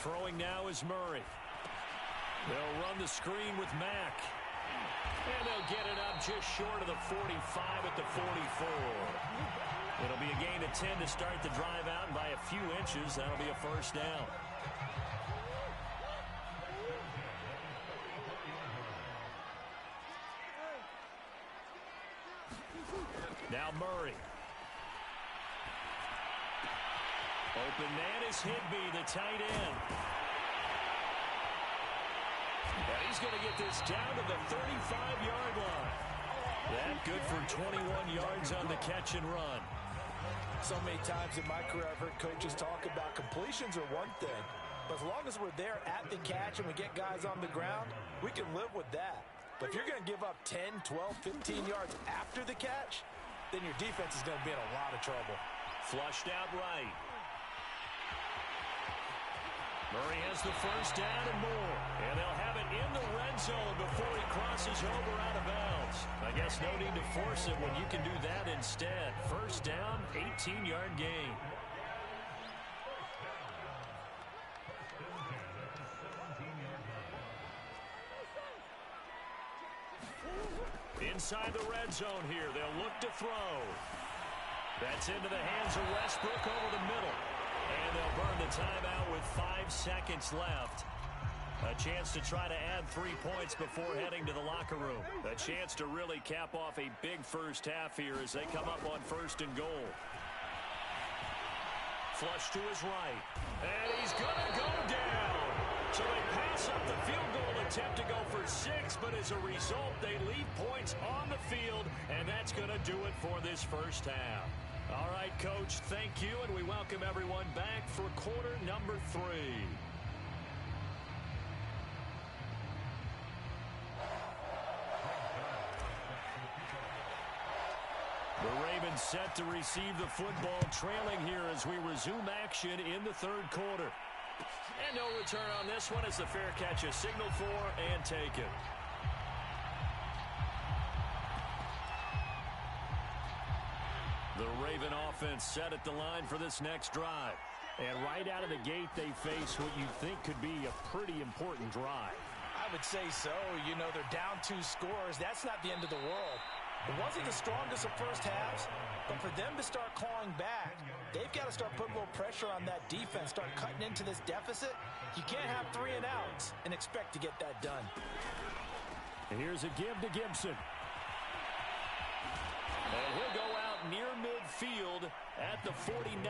Throwing now is Murray. They'll run the screen with Mack. And they'll get it up just short of the 45 at the 44. It'll be a gain of 10 to start the drive out, and by a few inches, that'll be a first down. Now Murray. Open man is Higbee, the tight end. And he's going to get this down to the 35-yard line. That good for 21 yards on the catch and run. So many times in my career I've heard coaches talk about completions are one thing, but as long as we're there at the catch and we get guys on the ground, we can live with that. But if you're going to give up 10, 12, 15 yards after the catch, then your defense is going to be in a lot of trouble. Flushed out right. Murray has the first down and more. And they'll have it in the red zone before he crosses over out of bounds. I guess no need to force it when you can do that instead. First down, 18-yard gain. Inside the red zone here, they'll look to throw. That's into the hands of Westbrook over the middle. And they'll burn the timeout with 5 seconds left. A chance to try to add 3 points before heading to the locker room. A chance to really cap off a big first half here as they come up on first and goal. Flush to his right. And he's going to go down. So they pass up the field goal attempt to go for 6, but as a result, they leave points on the field, and that's going to do it for this first half. All right, Coach, thank you, and we welcome everyone back for quarter number 3. The Ravens set to receive the football, trailing here as we resume action in the third quarter. And no return on this one as the fair catch is signaled for and taken. The Raven offense set at the line for this next drive. And right out of the gate, they face what you think could be a pretty important drive. I would say so. You know, they're down 2 scores. That's not the end of the world. It wasn't the strongest of first halves, but for them to start clawing back, they've got to start putting a little pressure on that defense, start cutting into this deficit. You can't have 3 and outs and expect to get that done. And here's a give to Gibson. And he'll go out near midfield at the 49.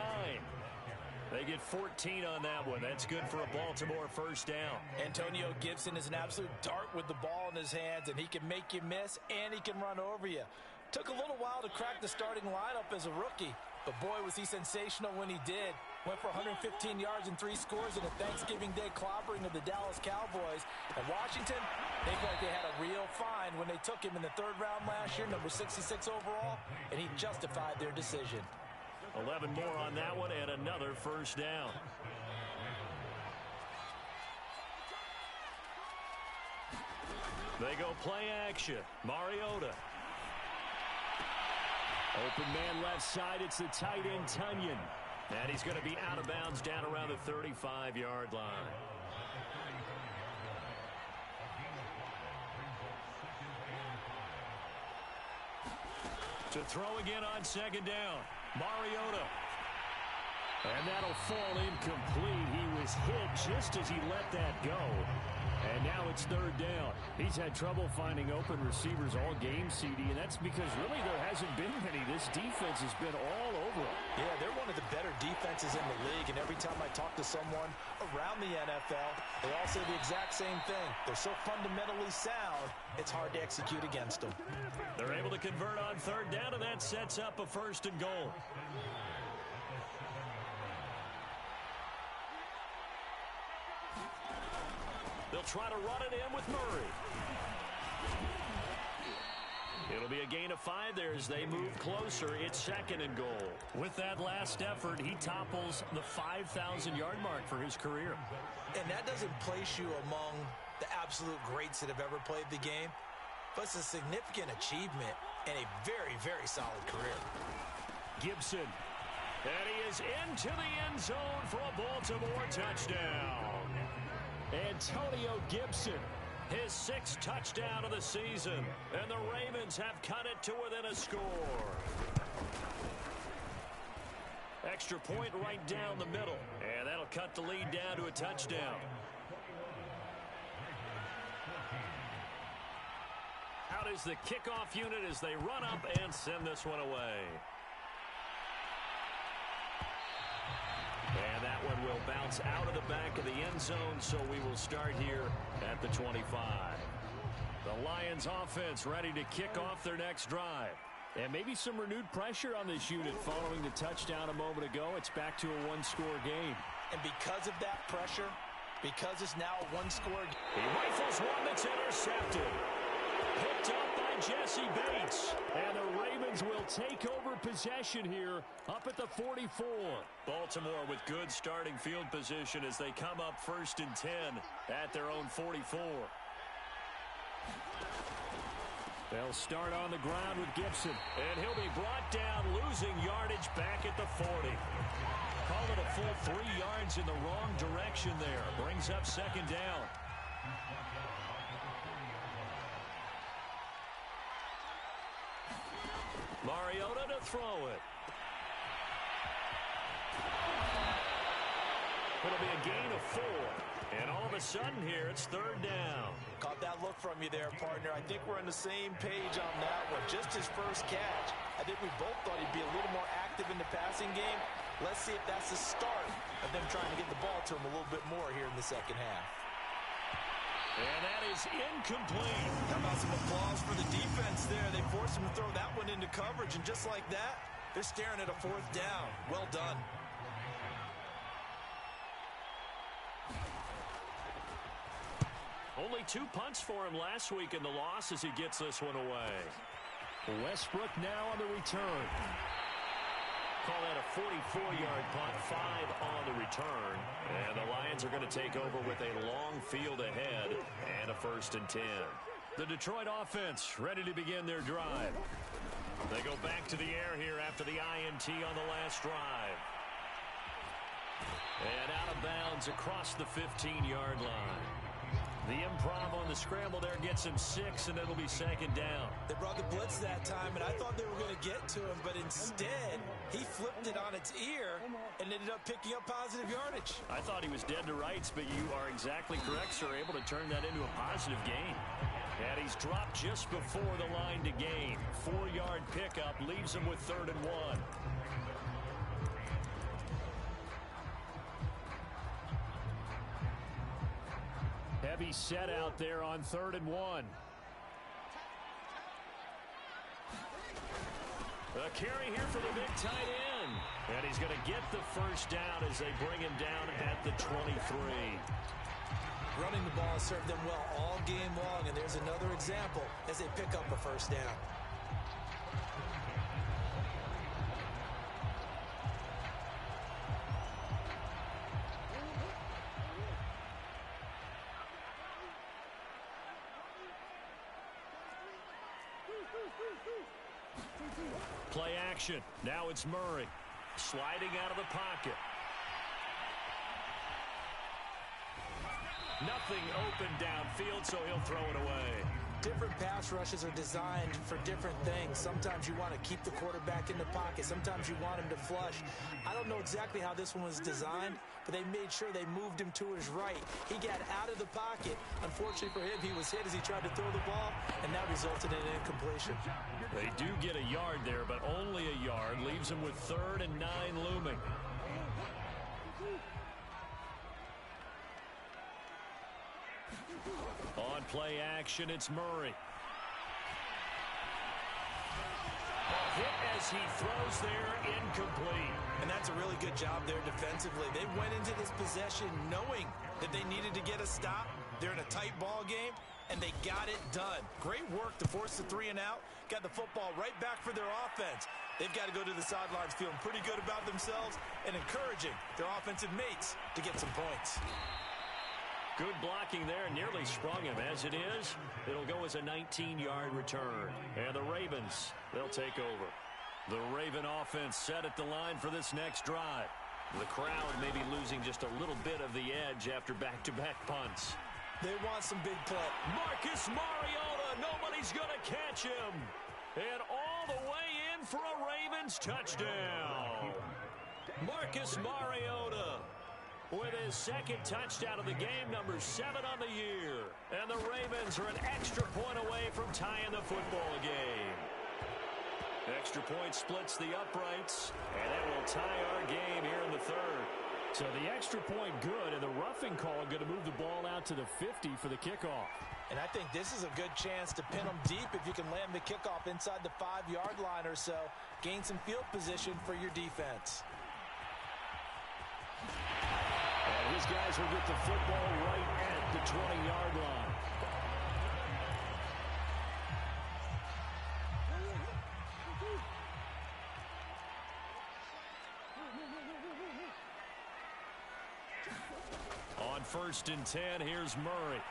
They get 14 on that one. That's good for a Baltimore first down. Antonio Gibson is an absolute dart with the ball in his hands, and he can make you miss, and he can run over you. Took a little while to crack the starting lineup as a rookie, but boy, was he sensational when he did. Went for 115 yards and 3 scores in a Thanksgiving Day clobbering of the Dallas Cowboys. And Washington, they felt like they had a real find when they took him in the 3rd round last year, number 66 overall, and he justified their decision. 11 more on that one and another first down. They go play action. Mariota. Open man left side. It's the tight end, Tunyon. And he's going to be out of bounds down around the 35-yard line. To throw again on 2nd down. Mariota. And that'll fall incomplete. He was hit just as he let that go. And now it's 3rd down. He's had trouble finding open receivers all game, CD, and that's because really there hasn't been many. This defense has been all over them. Yeah, they're one of the better defenses in the league, and every time I talk to someone around the NFL, they all say the exact same thing. They're so fundamentally sound, it's hard to execute against them. They're able to convert on 3rd down, and that sets up a 1st and goal. They'll try to run it in with Murray. It'll be a gain of 5 there as they move closer. It's 2nd and goal. With that last effort, he topples the 5,000-yard mark for his career. And that doesn't place you among the absolute greats that have ever played the game, but it's a significant achievement and a very, very solid career. Gibson. And he is into the end zone for a Baltimore touchdown. Antonio Gibson, his 6th touchdown of the season. And the Ravens have cut it to within a score. Extra point right down the middle. And that'll cut the lead down to a touchdown. Out is the kickoff unit as they run up and send this one away. And that one will bounce out of the back of the end zone, so we will start here at the 25. The Lions offense ready to kick off their next drive. And maybe some renewed pressure on this unit following the touchdown a moment ago. It's back to a one-score game. And because of that pressure, because it's now a one-score game. He rifles one that's intercepted. Picked up by Jesse Bates. And the Ravens will take over possession here up at the 44. Baltimore with good starting field position as they come up 1st and 10 at their own 44. They'll start on the ground with Gibson. And he'll be brought down, losing yardage back at the 40. Call it a full 3 yards in the wrong direction there. Brings up 2nd down. Mariota to throw it. It'll be a gain of 4. And all of a sudden here, it's 3rd down. Caught that look from you there, partner. I think we're on the same page on that one. Just his first catch. I think we both thought he'd be a little more active in the passing game. Let's see if that's the start of them trying to get the ball to him a little bit more here in the second half. And that is incomplete. How about some applause for the defense there? They forced him to throw that one into coverage, and just like that, they're staring at a 4th down. Well done. Only 2 punts for him last week in the loss as he gets this one away. Westbrook now on the return. Call that a 44-yard punt, 5 on the return. And the Lions are going to take over with a long field ahead and a 1st and 10. The Detroit offense ready to begin their drive. They go back to the air here after the INT on the last drive. And out of bounds across the 15-yard line. The improv on the scramble there gets him 6, and it'll be 2nd down. They brought the blitz that time, and I thought they were going to get to him, but instead, he flipped it on its ear and ended up picking up positive yardage. I thought he was dead to rights, but you are exactly correct, sir, able to turn that into a positive gain. And he's dropped just before the line to gain. 4-yard pickup leaves him with 3rd and 1. Heavy set out there on 3rd and 1. A carry here for the big tight end. And he's going to get the 1st down as they bring him down at the 23. Running the ball has served them well all game long, and there's another example as they pick up a 1st down. Play action. Now it's Murray. Sliding out of the pocket. Nothing open downfield, so he'll throw it away. Different pass rushes are designed for different things. Sometimes you want to keep the quarterback in the pocket. Sometimes you want him to flush. I don't know exactly how this one was designed, but they made sure they moved him to his right. He got out of the pocket. Unfortunately for him, he was hit as he tried to throw the ball, and that resulted in an incompletion. They do get a yard there, but only a yard. Leaves him with 3rd and 9 looming. On play action, it's Murray. A hit as he throws there, incomplete. And that's a really good job there defensively. They went into this possession knowing that they needed to get a stop. They're in a tight ball game, and they got it done. Great work to force the 3 and out. Got the football right back for their offense. They've got to go to the sidelines feeling pretty good about themselves and encouraging their offensive mates to get some points. Good blocking there, nearly sprung him. As it is, it'll go as a 19-yard return. And the Ravens, they'll take over. The Raven offense set at the line for this next drive. The crowd may be losing just a little bit of the edge after back-to-back punts. They want some big play. Marcus Mariota, nobody's going to catch him. And all the way in for a Ravens touchdown. Marcus Mariota with his second touchdown of the game, number 7 on the year. And the Ravens are an extra point away from tying the football game. Extra point splits the uprights, and it will tie our game here in the third. So the extra point good, and the roughing call going to move the ball out to the 50 for the kickoff. And I think this is a good chance to pin them deep if you can land the kickoff inside the 5-yard line or so. Gain some field position for your defense. And his guys will get the football right at the 20-yard line. On 1st and 10, here's Murray.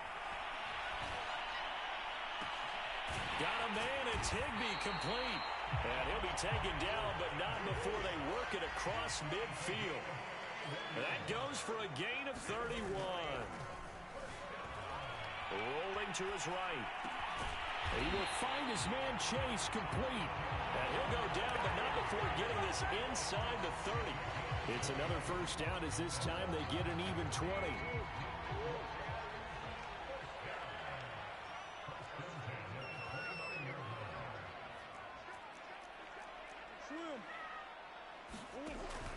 Got a man, it's Higbee, complete. And he'll be taken down, but not before they work it across midfield. That goes for a gain of 31. Rolling to his right. He will find his man Chase, complete. And he'll go down, but not before getting this inside the 30. It's another first down as this time they get an even 20.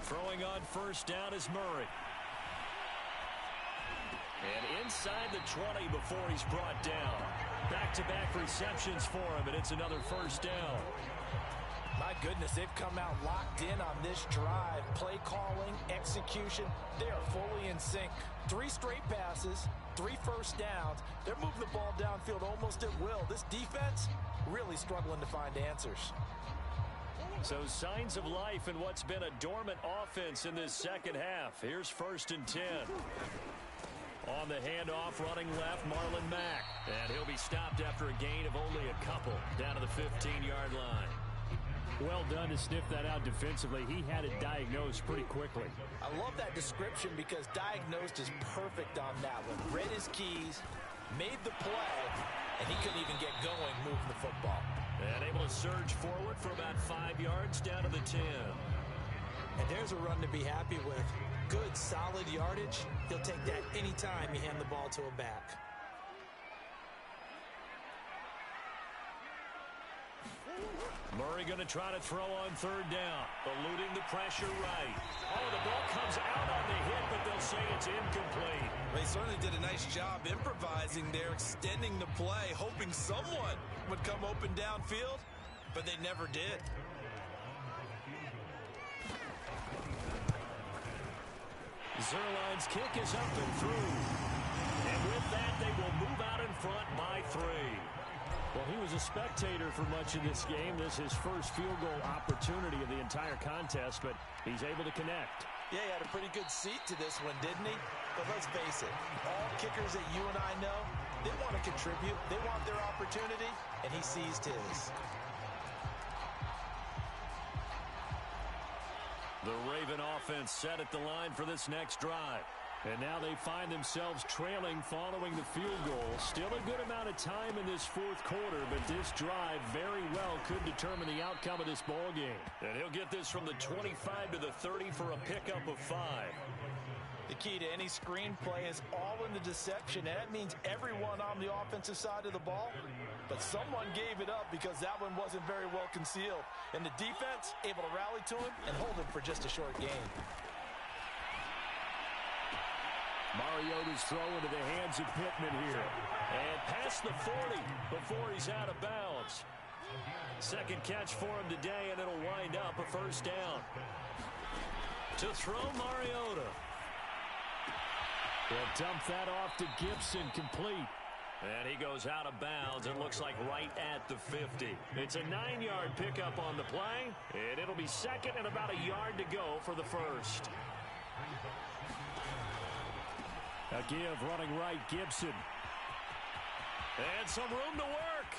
Throwing on first down is Murray. And inside the 20 before he's brought down. Back-to-back receptions for him, and it's another first down. My goodness, they've come out locked in on this drive. Play calling, execution, they are fully in sync. 3 straight passes, 3 first downs. They're moving the ball downfield almost at will. This defense really struggling to find answers. So signs of life in what's been a dormant offense in this second half. Here's 1st and 10. On the handoff, running left, Marlon Mack. And he'll be stopped after a gain of only a couple down to the 15-yard line. Well done to sniff that out defensively. He had it diagnosed pretty quickly. I love that description because diagnosed is perfect on that one. Read his keys, made the play, and he couldn't even get going moving the football. And able to surge forward for about 5 yards down to the 10. And there's a run to be happy with. Good, solid yardage. He'll take that anytime you hand the ball to a back. Murray going to try to throw on 3rd down. Eluding the pressure right. Oh, the ball comes out on the hit, but they'll say it's incomplete. They certainly did a nice job improvising there, extending the play, hoping someone would come open downfield, but they never did. Zerline's kick is up and through. And with that, they will move out in front by 3. Well, he was a spectator for much of this game. This is his first field goal opportunity of the entire contest, but he's able to connect. Yeah, he had a pretty good seat to this one, didn't he? But let's face it, all kickers that you and I know, they want to contribute. They want their opportunity, and he seized his. The Raven offense set at the line for this next drive. And now they find themselves trailing following the field goal. Still a good amount of time in this 4th quarter, but this drive very well could determine the outcome of this ball game. And he'll get this from the 25 to the 30 for a pickup of 5. The key to any screenplay is all in the deception, and that means everyone on the offensive side of the ball. But someone gave it up because that one wasn't very well concealed. And the defense able to rally to him and hold him for just a short gain. Mariota's throw into the hands of Pittman here. And past the 40 before he's out of bounds. Second catch for him today, and it'll wind up a first down. To throw Mariota. They'll dump that off to Gibson, complete. And he goes out of bounds, it looks like right at the 50. It's a 9-yard pickup on the play, and it'll be second and about a yard to go for the first. A give running right, Gibson. And some room to work.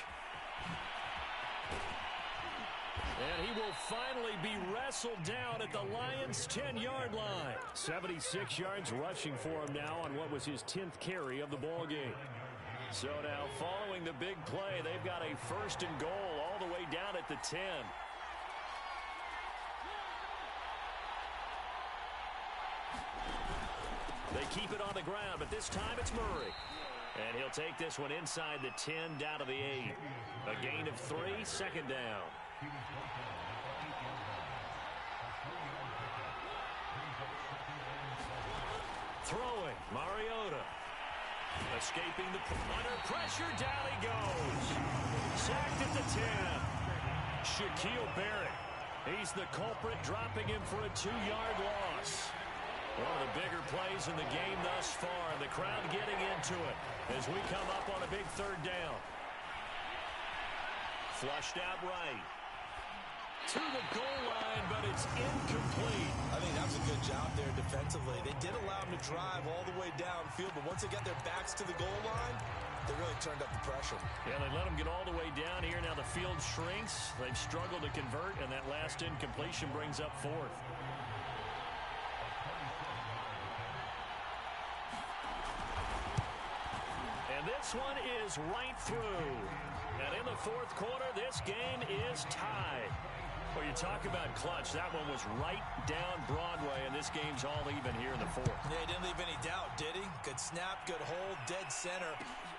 And he will finally be wrestled down at the Lions' 10-yard line. 76 yards rushing for him now on what was his 10th carry of the ball game. So now following the big play, they've got a 1st and goal all the way down at the 10. They keep it on the ground, but this time it's Murray. And he'll take this one inside the 10 down to the 8. A gain of 3, 2nd down. Throwing, Mariota. Escaping under pressure, down he goes. Sacked at the 10. Shaquille Barrett. He's the culprit, dropping him for a 2-yard loss. One of the bigger plays in the game thus far, and the crowd getting into it as we come up on a big 3rd down. Flushed out right. To the goal line, but it's incomplete. I think that was a good job there defensively. They did allow them to drive all the way downfield, but once they got their backs to the goal line, they really turned up the pressure. Yeah, they let them get all the way down here. Now the field shrinks. They've struggled to convert, and that last incompletion brings up 4th. This one is right through. And in the 4th quarter, this game is tied. Well, you talk about clutch. That one was right down Broadway, and this game's all even here in the 4th. Yeah, he didn't leave any doubt, did he? Good snap, good hold, dead center.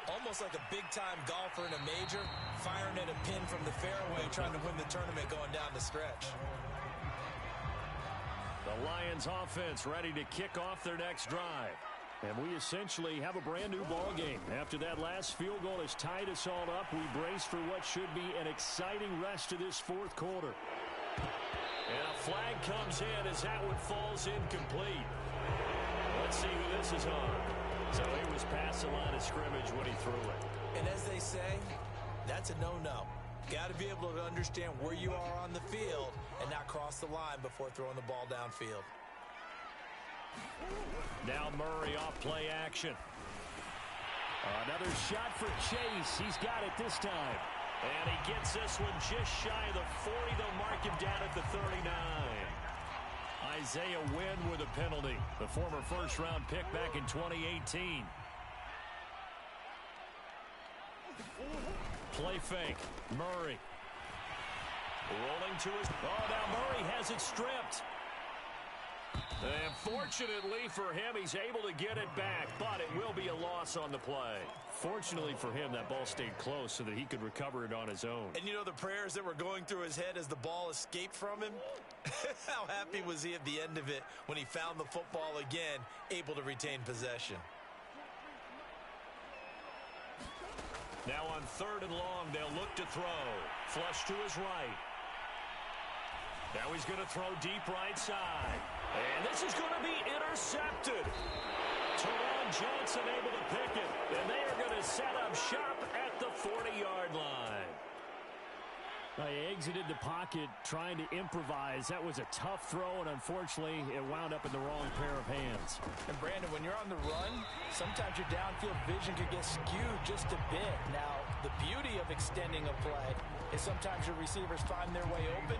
Almost like a big-time golfer in a major, firing at a pin from the fairway, trying to win the tournament going down the stretch. The Lions offense ready to kick off their next drive. And we essentially have a brand-new ball game. After that last field goal has tied us all up, we brace for what should be an exciting rest of this 4th quarter. And a flag comes in as that one falls incomplete. Let's see who this is on. So he was past the line of scrimmage when he threw it. And as they say, that's a no-no. Got to be able to understand where you are on the field and not cross the line before throwing the ball downfield. Now Murray off play action. Another shot for Chase. He's got it this time. And he gets this one just shy of the 40. They'll mark him down at the 39. Isaiah Wynn with a penalty. The former 1st-round pick back in 2018. Play fake. Murray. Rolling to his... Oh, now Murray has it stripped. And fortunately for him, he's able to get it back, but it will be a loss on the play. Fortunately for him, that ball stayed close so that he could recover it on his own. And you know the prayers that were going through his head as the ball escaped from him? How happy was he at the end of it when he found the football again, able to retain possession? Now on 3rd and long, they'll look to throw. Flush to his right. Now he's going to throw deep right side. And this is going to be intercepted. Teron Johnson able to pick it. And they are going to set up shop at the 40-yard line. He exited the pocket trying to improvise. That was a tough throw, and unfortunately, it wound up in the wrong pair of hands. And, Brandon, when you're on the run, sometimes your downfield vision can get skewed just a bit. Now, the beauty of extending a play is sometimes your receivers find their way open,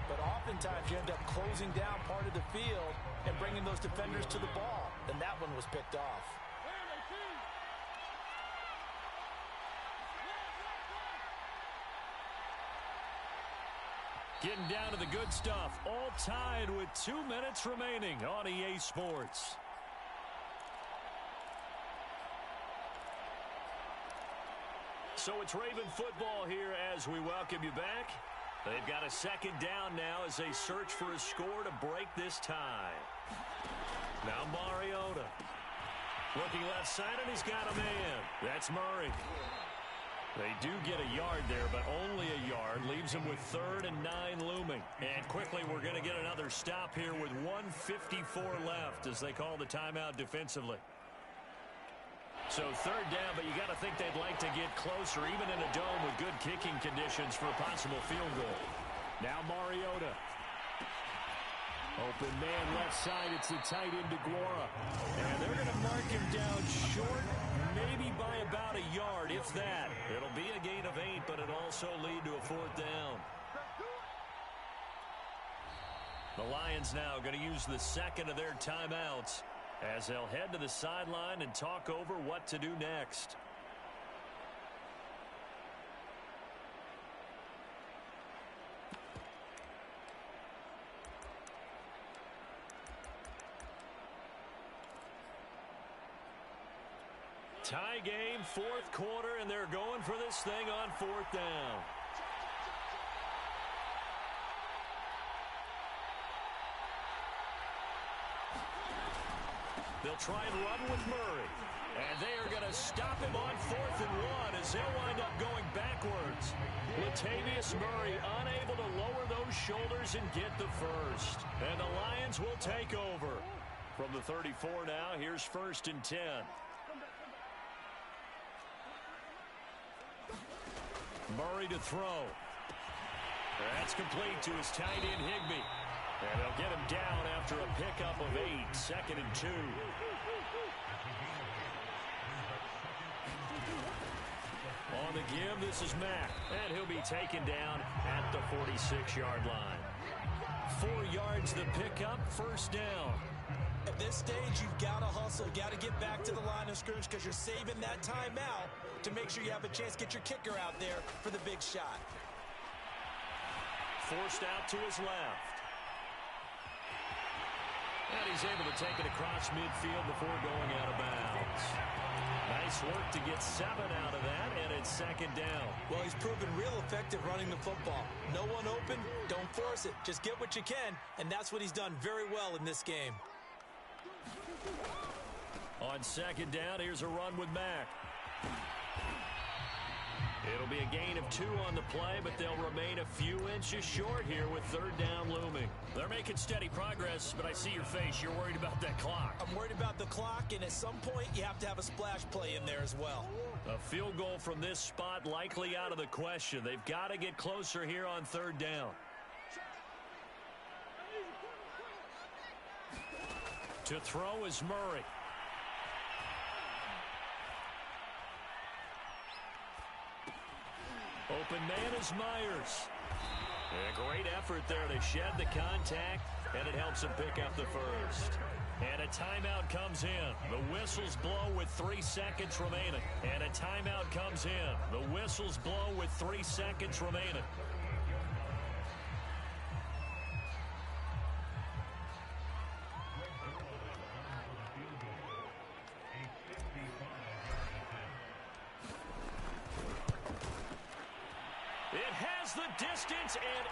but oftentimes you end up closing down part of the field and bringing those defenders to the ball. And that one was picked off. Getting down to the good stuff. All tied with 2 minutes remaining on EA Sports. So it's Raven football here as we welcome you back. They've got a 2nd down now as they search for a score to break this tie. Now Mariota. Looking left side, and he's got a man. That's Murray. They do get a yard there, but only a yard. Leaves them with 3rd and 9 looming. And quickly, we're going to get another stop here with 1:54 left as they call the timeout defensively. So 3rd down, but you got to think they'd like to get closer, even in a dome with good kicking conditions for a possible field goal. Now Mariota. Open man left side. It's the tight end DeGuara. And they're going to mark him down short, maybe by about a yard, if that. It'll be a gain of 8, but it'll also lead to a 4th down. The Lions now going to use the second of their timeouts as they'll head to the sideline and talk over what to do next. Tie game, fourth quarter, and they're going for this thing on fourth down. They'll try and run with Murray. And they are going to stop him on 4th and 1 as they'll wind up going backwards. Latavius Murray unable to lower those shoulders and get the first. And the Lions will take over. From the 34 now, here's 1st and 10. Murray to throw. That's complete to his tight end, Higbee. And they'll get him down after a pickup of 8, 2nd and 2. On the give, this is Mack. And he'll be taken down at the 46-yard line. 4 yards the pickup, first down. At this stage, you've got to hustle. Got to get back to the line of scrimmage because you're saving that timeout to make sure you have a chance to get your kicker out there for the big shot. Forced out to his left. And he's able to take it across midfield before going out of bounds. Nice work to get 7 out of that, and it's 2nd down. Well, he's proven real effective running the football. No one open, don't force it. Just get what you can, and that's what he's done very well in this game. On 2nd down, here's a run with Mack. It'll be a gain of 2 on the play, but they'll remain a few inches short here with 3rd down looming. They're making steady progress, but I see your face. You're worried about that clock. I'm worried about the clock, and at some point, you have to have a splash play in there as well. A field goal from this spot likely out of the question. They've got to get closer here on 3rd down. To throw is Murray. Open man is Myers. A great effort there to shed the contact, and it helps him pick up the first. And a timeout comes in. The whistles blow with 3 seconds remaining. And a timeout comes in. The whistles blow with 3 seconds remaining. The distance, and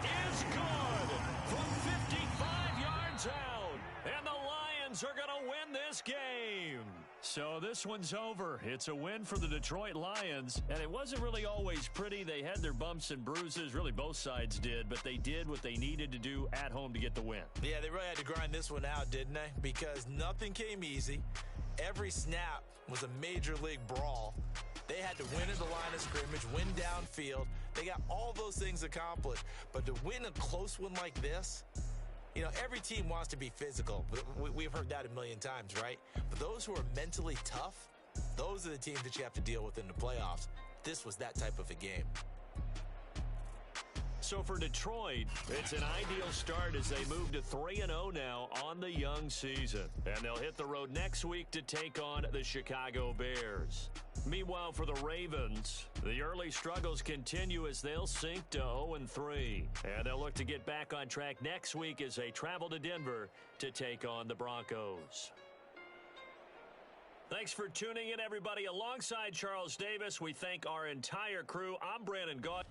it is good from 55 yards out. And the Lions are going to win this game. So this one's over. It's a win for the Detroit Lions, and it wasn't really always pretty. They had their bumps and bruises. Really, both sides did, but they did what they needed to do at home to get the win. Yeah, they really had to grind this one out, didn't they? Because nothing came easy. Every snap was a major league brawl. They had to win at the line of scrimmage, win downfield. They got all those things accomplished. But to win a close one like this, you know, every team wants to be physical. We've heard that a million times, right? But those who are mentally tough, those are the teams that you have to deal with in the playoffs. This was that type of a game. So for Detroit, it's an ideal start as they move to 3-0 now on the young season. And they'll hit the road next week to take on the Chicago Bears. Meanwhile, for the Ravens, the early struggles continue as they'll sink to 0-3. And they'll look to get back on track next week as they travel to Denver to take on the Broncos. Thanks for tuning in, everybody. Alongside Charles Davis, we thank our entire crew. I'm Brandon Gaud.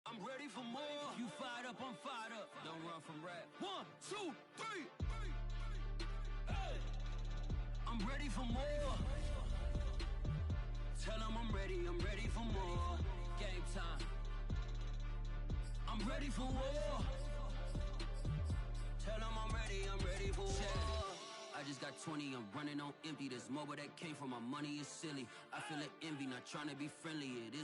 I'm ready for more. You fired up, I'm fired up. Don't run from rap. 1, 2, 3. Hey. I'm ready for more. Tell them I'm ready for more. Game time. I'm ready for war. Tell them I'm ready for war. I just got 20, I'm running on empty. This mobile that came from my money is silly. I feel it envy, not trying to be friendly. It is